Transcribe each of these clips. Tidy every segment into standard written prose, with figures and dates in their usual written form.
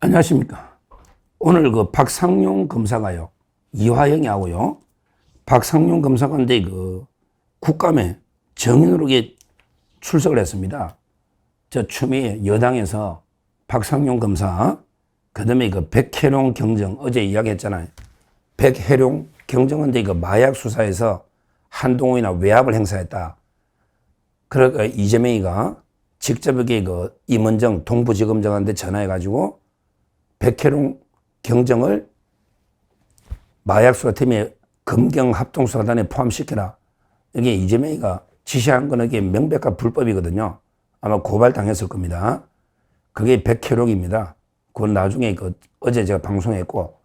안녕하십니까. 오늘 그 박상용 검사가요, 이화영이 하고요, 박상용 검사가 근데 그 국감에 정인으로 출석을 했습니다. 저 추미애 여당에서 박상용 검사, 그 다음에 그 백혜룡 경정, 어제 이야기했잖아요. 백혜룡 경정은 그 마약 수사에서 한동훈이나 외압을 행사했다. 그러니까 이재명이가 직접 여기 그 임은정 동부지검장한테 전화해가지고 백혜룡 경정을 마약수사팀의 검경합동수사단에 포함시켜라. 이게 이재명이가 지시한 거는 이게 명백한 불법이거든요. 아마 고발당했을 겁니다. 그게 백혜룡입니다. 그건 나중에 어제 제가 방송했고,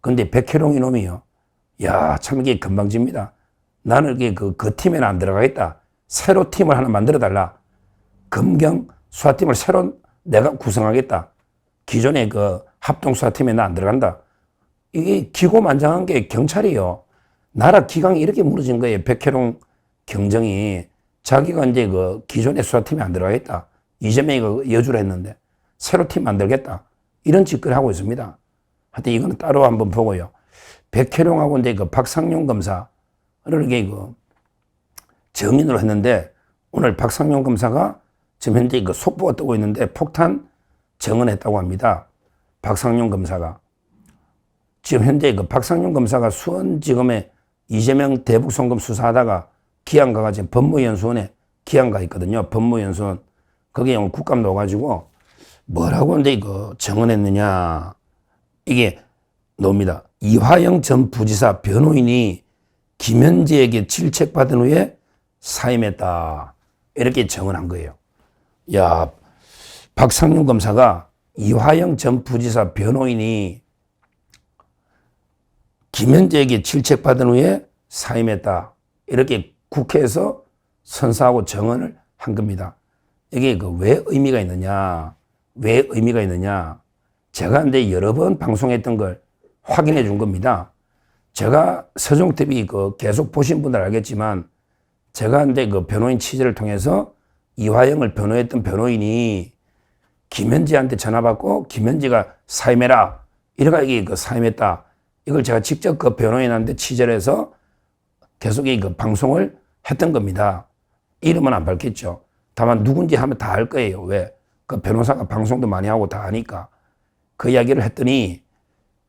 근데 백혜룡 이놈이요. 야, 참 이게 건방집니다. 나는 이게 그 팀에는 안 들어가겠다. 새로 팀을 하나 만들어 달라. 검경 수사팀을 새로 내가 구성하겠다. 기존의 그 합동수사팀에 나 안 들어간다. 이게 기고만장한 게 경찰이요. 나라 기강이 이렇게 무너진 거예요. 백혜룡 경정이 자기가 이제 그 기존의 수사팀에 안 들어가겠다. 이재명이 그 여주를 했는데 새로 팀 만들겠다. 이런 짓거리 하고 있습니다. 하여튼 이거는 따로 한번 보고요. 백혜룡하고 이제 그 박상용 검사를 이게 그 정인으로 했는데 오늘 박상용 검사가 지금 현재 그 속보가 뜨고 있는데 폭탄 정언했다고 합니다. 박상용 검사가. 지금 현재 그 박상용 검사가 수원지검에 이재명 대북송금 수사하다가 기한가가 지금 법무연수원에 기한가 있거든요. 법무연수원. 거기에 오늘 국감 넣어가지고 뭐라고 이제 그 정언했느냐. 이게 나옵니다. 이화영 전 부지사 변호인이 김현지에게 질책받은 후에 사임했다. 이렇게 정언한 거예요. 야, 박상용 검사가 이화영 전 부지사 변호인이 김현재에게 질책받은 후에 사임했다. 이렇게 국회에서 선서하고 정언을 한 겁니다. 이게 왜 의미가 있느냐? 왜 의미가 있느냐? 제가 근데 여러 번 방송했던 걸 확인해 준 겁니다. 제가 서종TV 계속 보신 분들 알겠지만 제가 근데 변호인 취재를 통해서 이화영을 변호했던 변호인이 김현지한테 전화 받고 김현지가 사임해라. 이래가 이게 사임했다. 이걸 제가 직접 그 변호인한테 취재를 해서 계속 방송을 했던 겁니다. 이름은 안 밝혔죠. 다만 누군지 하면 다 알 거예요. 왜? 그 변호사가 방송도 많이 하고 다 하니까. 그 이야기를 했더니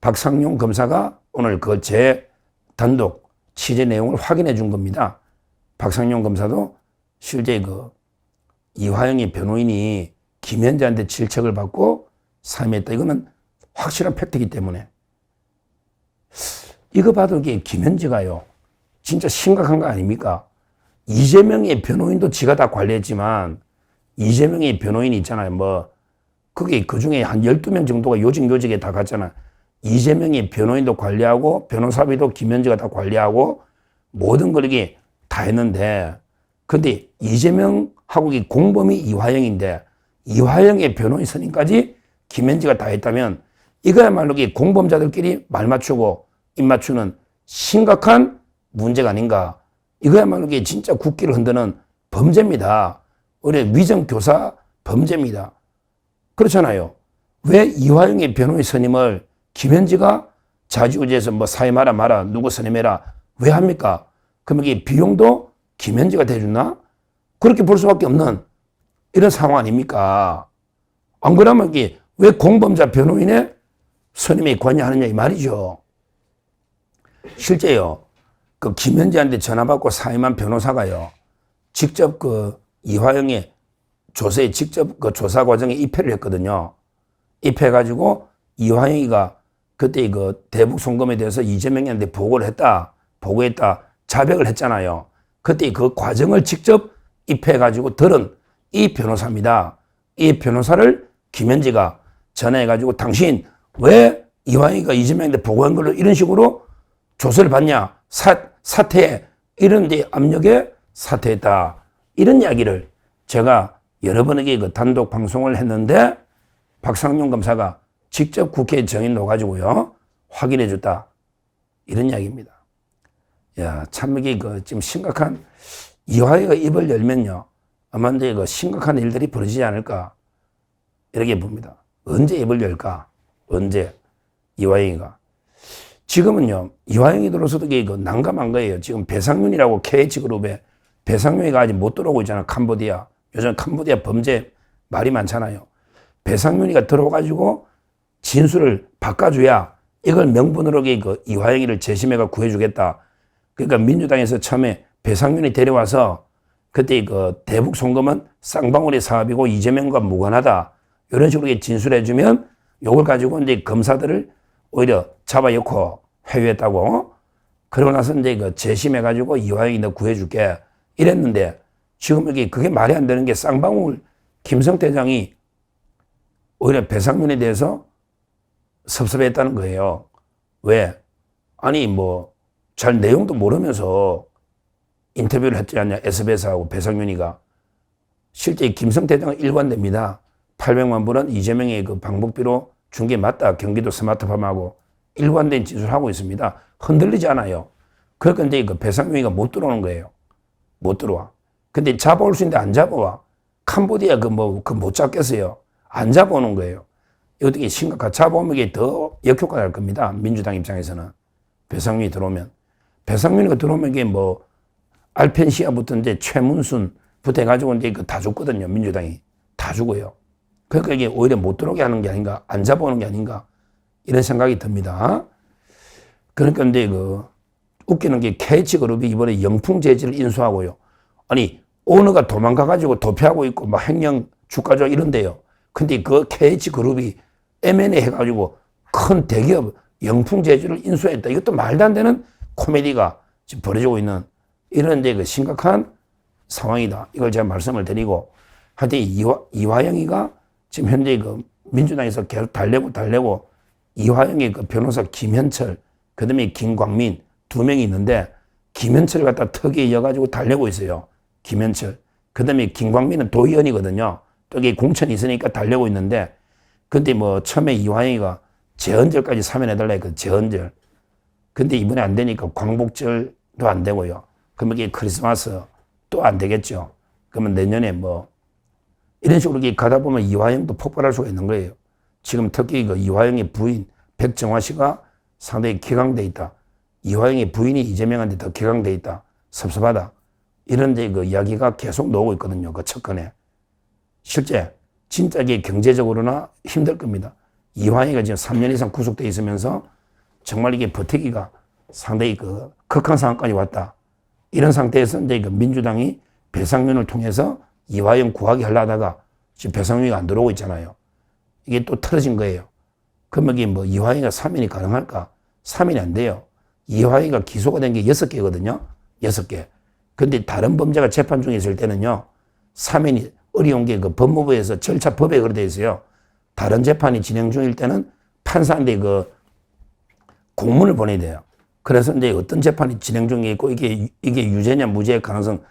박상용 검사가 오늘 제 단독 취재 내용을 확인해 준 겁니다. 박상용 검사도 실제 이화영의 변호인이 김현지한테 질책을 받고 사임했다. 이거는 확실한 팩트이기 때문에. 이거 봐도 이게 김현지가요. 진짜 심각한 거 아닙니까? 이재명의 변호인도 지가 다 관리했지만 이재명의 변호인이 있잖아요. 그게 그 중에 한 12명 정도가 요직에 다 갔잖아. 이재명의 변호인도 관리하고 변호사비도 김현지가 다 관리하고 모든 걸 이게 다 했는데 근데 이재명하고 이 공범이 이화영인데 이화영의 변호인 선임까지 김현지가 다 했다면 이거야말로 공범자들끼리 말 맞추고 입 맞추는 심각한 문제가 아닌가. 이거야말로 진짜 국기를 흔드는 범죄입니다. 우리 위정교사 범죄입니다. 그렇잖아요. 왜 이화영의 변호인 선임을 김현지가 자주우지에서 사임하라 마라 누구 선임해라 왜 합니까? 그럼 이게 비용도 김현지가 대주나? 그렇게 볼 수밖에 없는 이런 상황 아닙니까? 안 그러면 이게 왜 공범자 변호인의 선임에 관여하느냐 이 말이죠. 실제요. 김현지한테 전화 받고 사임한 변호사가요. 직접 이화영의 조사에 직접 조사 과정에 입회를 했거든요. 입회해가지고 이화영이가 그때 대북 송금에 대해서 이재명한테 보고했다. 자백을 했잖아요. 그때 그 과정을 직접 입회해가지고 들은 이 변호사입니다. 이 변호사를 김현지가 전화해가지고 당신 왜 이화영이가 이재명한테 보고한 걸로 이런 식으로 조사를 받냐? 사퇴해. 이런 데 압력에 사퇴했다. 이런 이야기를 제가 여러 번에게 단독 방송을 했는데 박상용 검사가 직접 국회에 정인 넣어가지고요. 확인해 줬다. 이런 이야기입니다. 야, 참 이게 지금 심각한 이화영이가 입을 열면요. 아마 이제 심각한 일들이 벌어지지 않을까. 이렇게 봅니다. 언제 입을 열까? 언제? 이화영이가. 지금은요, 이화영이 들어서도 이게 난감한 거예요. 지금 배상윤이라고 KH그룹에 배상윤이가 아직 못 들어오고 있잖아, 캄보디아. 요즘 캄보디아 범죄 말이 많잖아요. 배상윤이가 들어와가지고 진술을 바꿔줘야 이걸 명분으로 이화영이를 재심해가 구해주겠다. 그러니까 민주당에서 처음에 배상윤이 데려와서 그때 대북 송금은 쌍방울의 사업이고 이재명과 무관하다. 이런 식으로 진술해주면 요걸 가지고 이제 검사들을 오히려 잡아놓고 회유했다고. 그러고 나서 이제 재심해가지고 이화영이 너 구해줄게. 이랬는데 지금 여기 그게 말이 안 되는 게 쌍방울 김성태장이 오히려 배상윤에 대해서 섭섭했다는 거예요. 왜? 아니 잘 내용도 모르면서 인터뷰를 했지 않냐, SBS하고 배상윤이가. 실제 김성태장은 일관됩니다. 800만 불은 이재명의 방북비로 준 게 맞다. 경기도 스마트팜하고 일관된 진술하고 있습니다. 흔들리지 않아요. 그러니까 이제 배상윤이가 못 들어오는 거예요. 못 들어와. 근데 잡아올 수 있는데 안 잡아와. 캄보디아 못 잡겠어요. 안 잡아오는 거예요. 어떻게 심각한, 잡아오면 이게 더 역효과가 날 겁니다. 민주당 입장에서는. 배상윤이 들어오면. 배상윤이가 들어오면 이게 알펜시아부터 이제 최문순부터 해가지고 이제 다 죽거든요. 민주당이. 다 죽어요. 그러니까 이게 오히려 못 들어오게 하는 게 아닌가, 안 잡아오는 게 아닌가, 이런 생각이 듭니다. 그러니까 이제 웃기는 게 KH그룹이 이번에 영풍재질을 인수하고요. 아니, 오너가 도망가가지고 도피하고 있고 횡령 주가 조작 이런데요. 근데 그 KH그룹이 M&A 해가지고 큰 대기업 영풍재질을 인수했다. 이것도 말도 안 되는 코미디가 지금 벌어지고 있는 이런 이제 심각한 상황이다. 이걸 제가 말씀을 드리고, 하여튼 이화영이가 지금 현재 민주당에서 계속 달래고 이화영의 변호사 김현철, 그 다음에 김광민 두 명이 있는데 김현철을 갖다 턱에 이어가지고 달래고 있어요. 김현철. 그 다음에 김광민은 도의원이거든요. 또 이게 공천이 있으니까 달래고 있는데, 근데 처음에 이화영이가 재헌절까지 사면해달라 했거든, 재헌절. 근데 이번에 안 되니까 광복절도 안 되고요. 그러면 이게 크리스마스 또 안 되겠죠. 그러면 내년에 이런 식으로 가다 보면 이화영도 폭발할 수가 있는 거예요. 지금 특히 이화영의 부인 백정화 씨가 상당히 기강돼 있다. 이화영의 부인이 이재명한테 더 기강돼 있다. 섭섭하다. 이런 이야기가 계속 나오고 있거든요. 그 척근에. 실제 진짜 이게 경제적으로나 힘들 겁니다. 이화영이가 지금 3년 이상 구속돼 있으면서 정말 이게 버티기가 상당히 극한 상황까지 왔다. 이런 상태에서 이제 민주당이 배상윤을 통해서 이화영 구하기 하려다가 지금 배상윤이 안 들어오고 있잖아요. 이게 또 틀어진 거예요. 그러면 이게 이화영이가 사면이 가능할까? 사면이 안 돼요. 이화영이가 기소가 된 게 6개거든요. 6개. 근데 다른 범죄가 재판 중에 있을 때는요, 사면이 어려운 게 법무부에서 절차 법에 그렇게 돼 있어요. 다른 재판이 진행 중일 때는 판사한테 공문을 보내야 돼요. 그래서 이제 어떤 재판이 진행 중에 있고 이게 유죄냐 무죄의 가능성,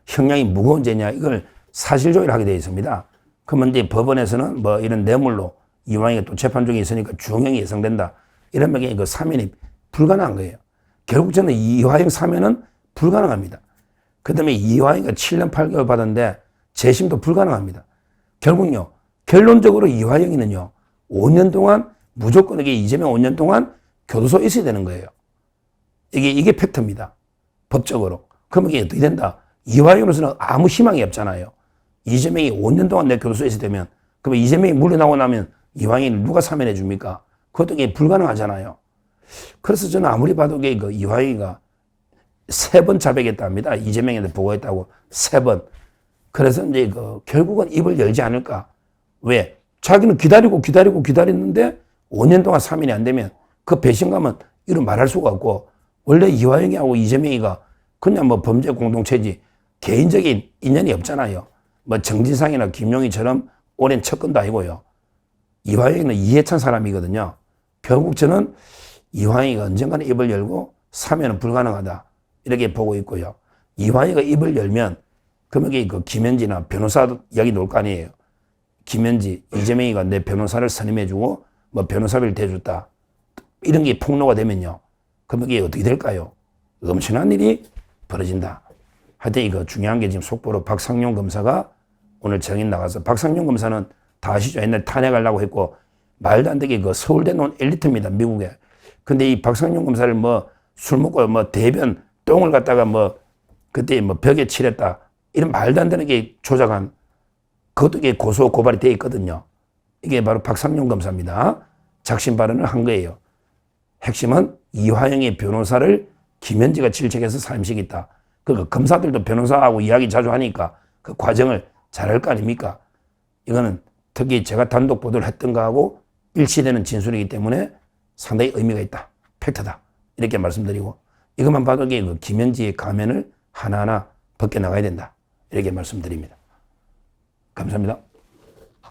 형량이 무거운 죄냐, 이걸 사실조회를 하게 되어 있습니다. 그러면 이제 법원에서는 이런 뇌물로 이화영이 또 재판 중에 있으니까 중형이 예상된다. 이러면 이게 사면이 불가능한 거예요. 결국 저는 이화영 사면은 불가능합니다. 그 다음에 이화영이가 7년 8개월 받았는데 재심도 불가능합니다. 결국요, 결론적으로 이화영이는요, 5년 동안 무조건 이재명 5년 동안 교도소에 있어야 되는 거예요. 이게 팩트입니다. 법적으로. 그러면 이게 어떻게 된다? 이화영으로서는 아무 희망이 없잖아요. 이재명이 5년 동안 내 교도소에 있어야 되면, 그러면 이재명이 물러나고 나면 이화영이를 누가 사면해 줍니까? 그것도 이게 불가능하잖아요. 그래서 저는 아무리 봐도 이화영이가 3번 자백했다 합니다. 이재명한테 보고했다고 3번. 그래서 이제 결국은 입을 열지 않을까. 왜? 자기는 기다렸는데 5년 동안 사면이 안 되면 그 배신감은 이루 말할 수가 없고, 원래 이화영이하고 이재명이가 그냥 범죄 공동체지 개인적인 인연이 없잖아요. 정진상이나 김용희처럼 오랜 척근도 아니고요. 이화영이는 이해찬 사람이거든요. 결국 저는 이화영이가 언젠가는 입을 열고 사면은 불가능하다. 이렇게 보고 있고요. 이화영이가 입을 열면 그러면 김현지나 변호사 이야기 나올 거 아니에요. 김현지, 이재명이가 내 변호사를 선임해주고 변호사비를 대줬다. 이런 게 폭로가 되면요. 그러면 이게 어떻게 될까요? 엄청난 일이 벌어진다. 하여튼 이거 중요한 게 지금 속보로 박상용 검사가 오늘 정인 나가서, 박상용 검사는 다 아시죠? 옛날 탄핵하려고 했고 말도 안 되게 그 서울대 나온 엘리트입니다, 미국에. 근데 이 박상용 검사를 뭐 술 먹고 뭐 대변, 똥을 갖다가 뭐 그때 뭐 벽에 칠했다. 이런 말도 안 되는 게 조작한, 그것도 이게 고소 고발이 돼 있거든요. 이게 바로 박상용 검사입니다. 작심 발언을 한 거예요. 핵심은 이화영의 변호사를 김현지가 질책해서 사임시켰다. 그러니까 검사들도 변호사하고 이야기 자주 하니까 그 과정을 잘할 거 아닙니까? 이거는 특히 제가 단독 보도를 했던 거하고 일치되는 진술이기 때문에 상당히 의미가 있다. 팩트다. 이렇게 말씀드리고, 이것만 봐도 그 김현지의 가면을 하나하나 벗겨나가야 된다. 이렇게 말씀드립니다. 감사합니다.